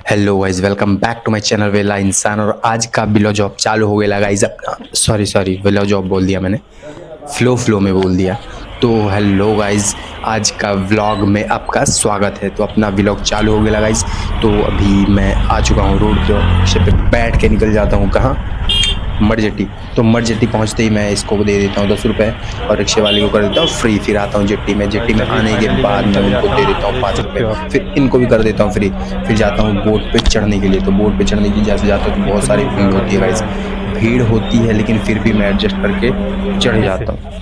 Hello guys, welcome back to my channel Vella Insaan. और आज का बिलो जॉब चालू हो गया गाइज अपना। सॉरी विलो जॉब बोल दिया मैंने, फ्लो में बोल दिया। तो हेलो गाइज, आज का व्लॉग में आपका स्वागत है। तो अपना व्लॉग चालू हो गया गाइज। तो अभी मैं आ चुका हूँ रोड के, और रिक्शे पे बैठ के निकल जाता हूँ कहाँ, मर तो मर पहुँचते ही मैं इसको दे देता हूँ 10 रुपये, और रिक्शे वाले को कर देता हूँ फ्री। फिर आता हूँ जेट्टी में अभी आने के फाइनली मैं बाद मैं निकल उनको जाता दे हूँ, देता हूँ देख 5 रुपये। सकते हो आप। फिर इनको भी कर देता हूँ फ्री। फिर जाता हूँ बोट पे चढ़ने के लिए। तो बोट पे चढ़ने की जैसे जाता हूँ तो बहुत सारी इतनी भीड़ ज़्यादा होती है भीड़ गाइस। है। भीड़ होती है लेकिन फिर भी मैं एडजस्ट करके कैसे?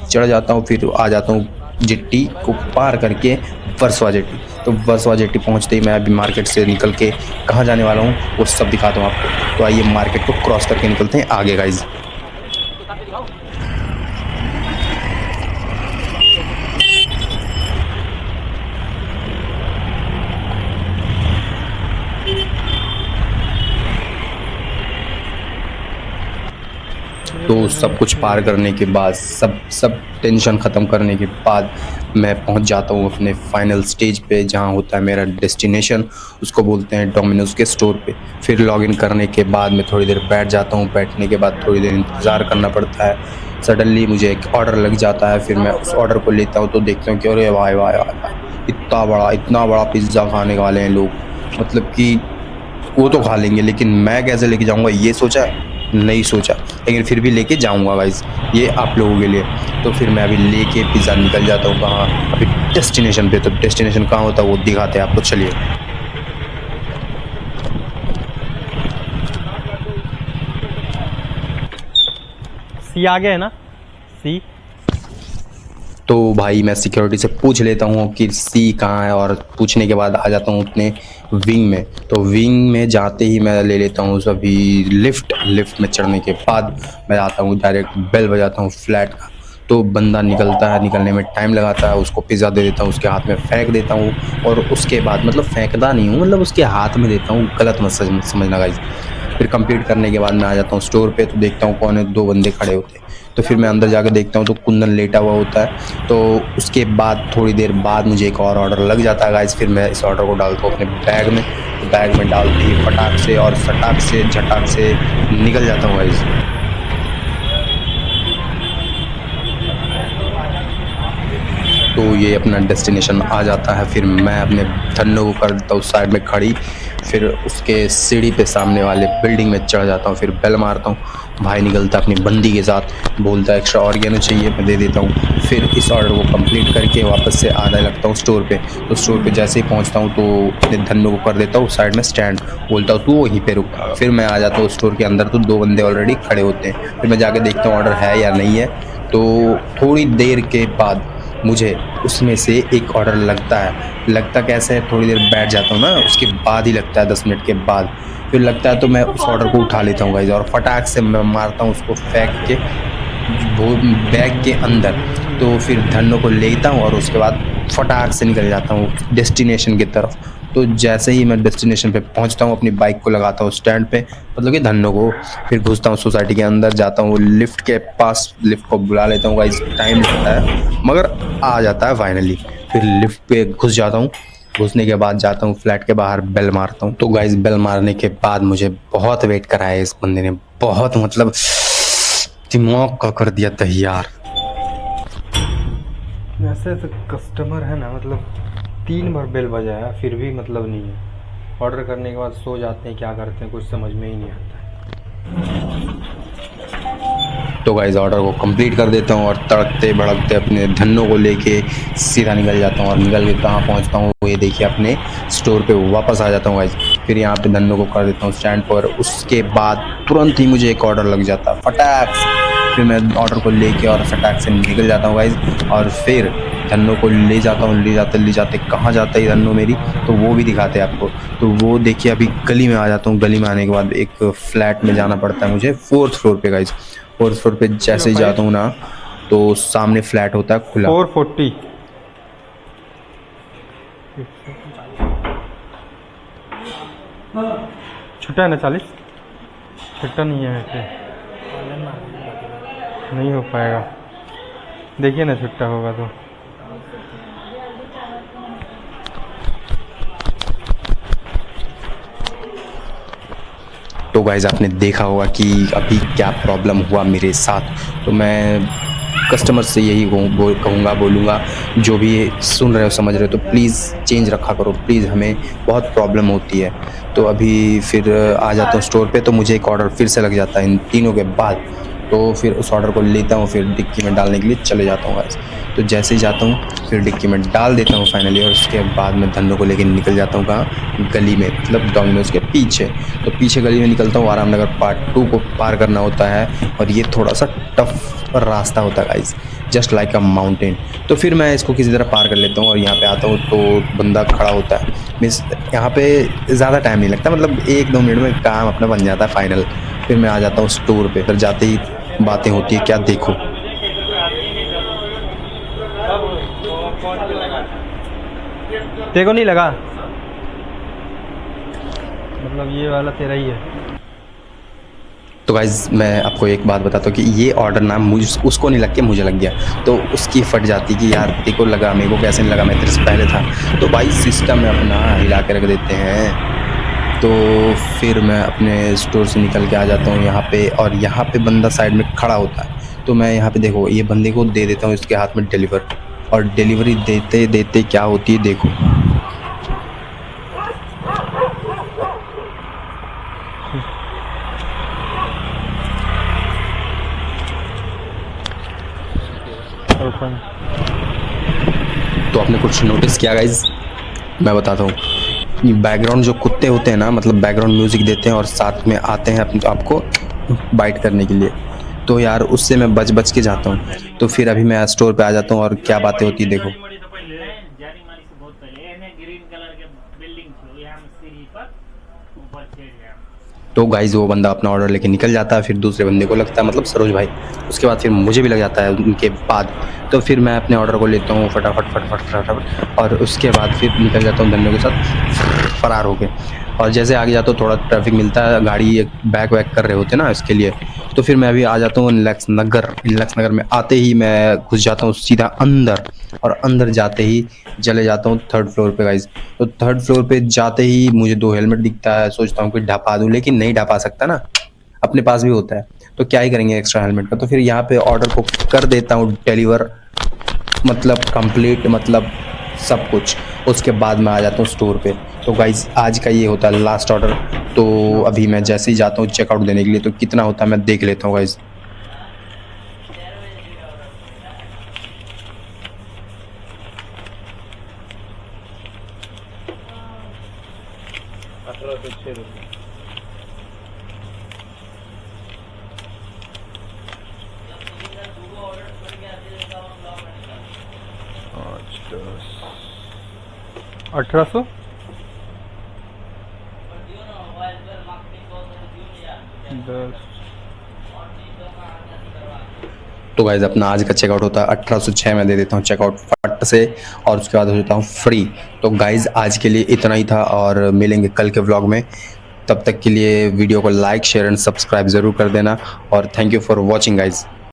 चढ़ जाता हूँ। फिर आ जाता हूँ जेट्टी को पार करके, वर्सवा जेट्टी। तो वर्सवा जेट्टी पहुँचते ही मैं अभी मार्केट से निकल के कहाँ जाने वाला हूँ वो सब दिखाता हूँ आपको। तो आइए मार्केट को क्रॉस करके निकलते हैं आगे गाइज। तो सब कुछ पार करने के बाद, सब टेंशन ख़त्म करने के बाद मैं पहुंच जाता हूं अपने फाइनल स्टेज पे, जहां होता है मेरा डेस्टिनेशन। उसको बोलते हैं डोमिनोज के स्टोर पे। फिर लॉगिन करने के बाद मैं थोड़ी देर बैठ जाता हूं। बैठने के बाद थोड़ी देर इंतज़ार करना पड़ता है। सडनली मुझे एक ऑर्डर लग जाता है। फिर मैं उस ऑर्डर को लेता हूँ तो देखता हूँ कि अरे वाह वाह वाह वाह, इतना बड़ा पिज़्ज़ा खाने वाले हैं लोग। मतलब कि वो तो खा लेंगे लेकिन मैं कैसे लेके जाऊँगा ये सोचा, नहीं सोचा, लेकिन फिर भी लेके जाऊँगा गाइस, ये आप लोगों के लिए। तो फिर मैं अभी लेके पिज़्ज़ा निकल जाता हूँ कहाँ, अभी डेस्टिनेशन पे। तो डेस्टिनेशन कहाँ होता है वो दिखाते हैं आपको, चलिए। सी आगे है ना? सी। तो भाई मैं सिक्योरिटी से पूछ लेता हूँ कि सी कहाँ है, और पूछने के बाद आ जाता हूँ अपने विंग में। तो विंग में जाते ही मैं ले लेता हूँ सभी लिफ्ट में चढ़ने के बाद मैं आता हूँ डायरेक्ट, बेल बजाता हूँ फ्लैट का। तो बंदा निकलता है, निकलने में टाइम लगाता है। उसको पिज़्ज़ा दे देता हूँ, उसके हाथ में फेंक देता हूँ। और उसके बाद मतलब फेंकता नहीं हूँ, मतलब उसके हाथ में देता हूँ, गलत मत समझना गाइस। फिर कंप्लीट करने के बाद मैं आ जाता हूँ स्टोर पे। तो देखता हूँ कौन है, 2 बंदे खड़े होते हैं। तो फिर मैं अंदर जाके देखता हूँ तो कुंदन लेटा हुआ होता है। तो उसके बाद थोड़ी देर बाद मुझे एक और ऑर्डर लग जाता है गाइस। फिर मैं इस ऑर्डर को डालता हूँ अपने बैग में। तो बैग में डालते ही फटाक से और सटाक से झटाक से निकल जाता हूँ गाइस। तो ये अपना डेस्टिनेशन आ जाता है। फिर मैं अपने धन्नो को कर देता हूँ साइड में खड़ी। फिर उसके सीढ़ी पे सामने वाले बिल्डिंग में चढ़ जाता हूँ। फिर बेल मारता हूँ, भाई निकलता है अपनी बंदी के साथ, बोलता है एक्स्ट्रा ऑर्गेनो चाहिए, मैं दे देता हूँ। फिर इस ऑर्डर को कंप्लीट करके वापस से आने लगता हूँ स्टोर पे। तो स्टोर पे जैसे ही पहुँचता हूँ तो अपने धन्नो को कर देता हूँ साइड में स्टैंड, बोलता हूँ तू वहीं पे रुक। फिर मैं आ जाता हूँ स्टोर के अंदर। तो 2 बंदे ऑलरेडी खड़े होते हैं। फिर मैं जाके देखता हूँ ऑर्डर है या नहीं है। तो थोड़ी देर के बाद मुझे उसमें से एक ऑर्डर लगता है। लगता कैसे है, थोड़ी देर बैठ जाता हूँ ना, उसके बाद ही लगता है, 10 मिनट के बाद फिर लगता है। तो मैं उस ऑर्डर को उठा लेता हूँ गाइस, और फटाक से मैं मारता हूँ उसको फेंक के वो बैग के अंदर। तो फिर धन्नो को लेता हूँ और उसके बाद फटाक से निकल जाता हूँ डेस्टिनेशन की तरफ। तो जैसे ही मैं डेस्टिनेशन पे पहुंचता हूँ अपनी बाइक को लगाता हूँ स्टैंड पे, मतलब कि धन्नो को। फिर घुसता हूँ सोसाइटी के अंदर, जाता हूँ लिफ्ट के पास, लिफ्ट को बुला लेता हूँ गाइस। टाइम लगता है मगर आ जाता है फाइनली। फिर लिफ्ट पे घुस जाता हूँ। घुसने के बाद जाता हूँ फ्लैट के बाहर, बेल मारता हूँ। तो गाइस बेल मारने के बाद मुझे बहुत वेट कराया इस बंदे ने, बहुत मतलब दिमाग का कर दिया तैयार। ऐसे ऐसे कस्टमर है ना, मतलब 3 बार बेल बजाया फिर भी मतलब नहीं है। ऑर्डर करने के बाद सो जाते हैं, क्या करते हैं कुछ समझ में ही नहीं आता तो गाइस ऑर्डर को कंप्लीट कर देता हूँ और तड़कते भड़कते अपने धन्नों को लेके सीधा निकल जाता हूँ। और निकल के कहाँ पहुँचता हूँ ये देखिए, अपने स्टोर पे वापस आ जाता हूँ गाइस। फिर यहाँ पे धन्नों को कर देता हूँ स्टैंड पर। उसके बाद तुरंत ही मुझे एक ऑर्डर लग जाता है फटाक से। फिर मैं ऑर्डर को लेके और फटाक से निकल जाता हूँ गाइस। और फिर धन्नों को ले जाता हूँ, ले जाते कहाँ जाता है धन्नो मेरी, तो वो भी दिखाते हैं आपको। तो वो देखिए अभी गली में आ जाता हूँ। गली में आने के बाद एक फ्लैट में जाना पड़ता है मुझे, 4th फ्लोर पे गाइस। 4th फ्लोर पे है। जैसे ही जाता हूँ ना, तो सामने फ्लैट होता है खुला। 440। छुट्टा है ना 40? छुट्टा नहीं है वैसे, नहीं हो पाएगा। देखिए ना छुट्टा होगा तो। तो गाइज़ आपने देखा होगा कि अभी क्या प्रॉब्लम हुआ मेरे साथ। तो मैं कस्टमर से यही बोलूँगा, जो भी सुन रहे हो समझ रहे हो, तो प्लीज़ चेंज रखा करो प्लीज़, हमें बहुत प्रॉब्लम होती है। तो अभी फिर आ जाता हूँ स्टोर पे, तो मुझे एक ऑर्डर फिर से लग जाता है इन तीनों के बाद। तो फिर उस ऑर्डर को लेता हूँ, फिर डिक्की में डालने के लिए चले जाता हूँ गाइस। तो जैसे ही जाता हूँ फिर डिक्की में डाल देता हूँ फाइनली, और उसके बाद मैं धन्नो को लेके निकल जाता हूँ कहाँ, गली में, मतलब डोमिनोज़ के पीछे। तो पीछे गली में निकलता हूँ, आराम नगर पार्ट 2 को पार करना होता है, और ये थोड़ा सा टफ रास्ता होता है गाइस, जस्ट लाइक अ माउंटेन। तो फिर मैं इसको किसी तरह पार कर लेता हूँ, और यहाँ पे आता हूँ तो बंदा खड़ा होता है। मीन्स यहाँ पे ज़्यादा टाइम नहीं लगता, मतलब 1-2 मिनट में काम अपना बन जाता है फाइनल। फिर मैं आ जाता हूँ स्टोर पे, फिर जाते ही बातें होती है क्या देखो। तेरे को नहीं लगा? मतलब ये वाला तेरा ही है। तो गाइज़ मैं आपको एक बात बताता हूँ कि ये ऑर्डर ना मुझे उसको नहीं लग के मुझे लग गया, तो उसकी फट जाती कि यार तेरे को लगा, मेरे को कैसे नहीं लगा, मैं तेरे से पहले था। तो भाई सिस्टम में अपना हिला के रख देते हैं। तो फिर मैं अपने स्टोर से निकल के आ जाता हूँ यहाँ पे, और यहाँ पे बंदा साइड में खड़ा होता है। तो मैं यहाँ पे देखो ये बंदे को दे देता हूँ इसके हाथ में डिलीवर, और डिलीवरी देते देते क्या होती है देखो। तो आपने कुछ नोटिस किया गाइज? मैं बताता हूँ, बैकग्राउंड जो कुत्ते होते हैं ना, मतलब बैकग्राउंड म्यूज़िक देते हैं और साथ में आते हैं आपको बाइट करने के लिए, तो यार उससे मैं बच बच के जाता हूँ। तो फिर अभी मैं स्टोर पे आ जाता हूँ, और क्या बातें होती है देखो। तो गाइज़ वो बंदा अपना ऑर्डर लेके निकल जाता है, फिर दूसरे बंदे को लगता है, मतलब सरोज भाई, उसके बाद फिर मुझे भी लग जाता है उनके बाद। तो फिर मैं अपने ऑर्डर को लेता हूँ फटाफट, और उसके बाद फिर निकल जाता हूँ धन्यों के साथ फरार होके। और जैसे आगे जाता हूँ थोड़ा ट्रैफिक मिलता है, गाड़ी बैक कर रहे होते हैं ना इसके लिए। तो फिर मैं अभी आ जाता हूँ रिलैक्स नगर में आते ही मैं घुस जाता हूँ सीधा अंदर, और अंदर जाते ही चले जाता हूँ 3rd फ्लोर पे गाइज। तो 3rd फ्लोर पे जाते ही मुझे 2 हेलमेट दिखता है, सोचता हूँ कि ढपा दूँ, लेकिन नहीं ढपा सकता ना, अपने पास भी होता है, तो क्या ही करेंगे एक्स्ट्रा हेलमेट का। तो फिर यहाँ पे ऑर्डर को कर देता हूँ डिलीवर, मतलब कंप्लीट, मतलब सब कुछ। उसके बाद मैं आ जाता हूँ स्टोर पे। तो गाइज आज का ये होता है लास्ट ऑर्डर। तो अभी मैं जैसे ही जाता हूँ चेकआउट देने के लिए, तो कितना होता है मैं देख लेता हूँ गाइज। अठारह सौ तो गाइज अपना आज का चेकआउट होता है 1806 में दे देता हूँ चेकआउट फट से, और उसके बाद हो जाता हूँ फ्री। तो गाइज आज के लिए इतना ही था, और मिलेंगे कल के व्लॉग में। तब तक के लिए वीडियो को लाइक शेयर एंड सब्सक्राइब ज़रूर कर देना, और thank you for watching guys.